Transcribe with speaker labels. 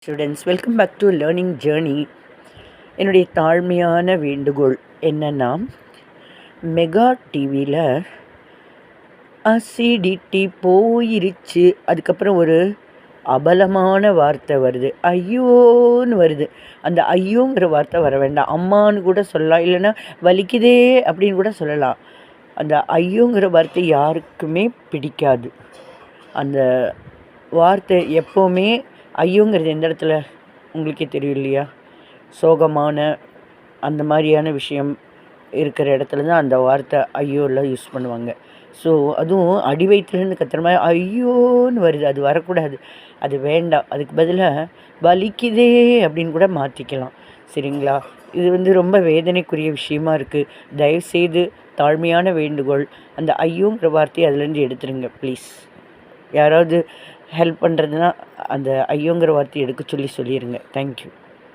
Speaker 1: Students, welcome back to learning journey. என்னுடைய தாழ்மையான வேண்டுகோள் என்னென்னா, மெகா டிவியில் அசிடிட்டி போயிருச்சு, அதுக்கப்புறம் ஒரு அபலமான வார்த்தை வருது, ஐயோன்னு வருது. அந்த ஐயோங்கிற வார்த்தை வர வேண்டாம், அம்மானு கூட சொல்லலாம், இல்லைன்னா வலிக்குதே அப்படின்னு கூட சொல்லலாம். அந்த ஐயோங்கிற வார்த்தை யாருக்குமே பிடிக்காது. அந்த வார்த்தை எப்போவுமே ஐயோங்கிறது எந்த இடத்துல உங்களுக்கே தெரியும் இல்லையா? சோகமான அந்த மாதிரியான விஷயம் இருக்கிற இடத்துல தான் அந்த வார்த்தை ஐயோலாம் யூஸ் பண்ணுவாங்க. ஸோ அதுவும் அடி வயிற்றுலேருந்து கத்துற மாதிரி ஐயோன்னு வருது, அது வரக்கூடாது, அது வேண்டாம். அதுக்கு பதிலாக வலிக்குதே அப்படின்னு கூட மாற்றிக்கலாம், சரிங்களா? இது ரொம்ப வேதனைக்குரிய விஷயமா இருக்குது. தயவுசெய்து தாழ்மையான வேண்டுகோள், அந்த ஐயோங்கிற வார்த்தையை அதுலேருந்து எடுத்துருங்க ப்ளீஸ். யாராவது ஹெல்ப் பண்ணுறதுனா அந்த ஐயோங்கிற வார்த்தையை எடுக்க சொல்லிடுங்க. தேங்க்யூ.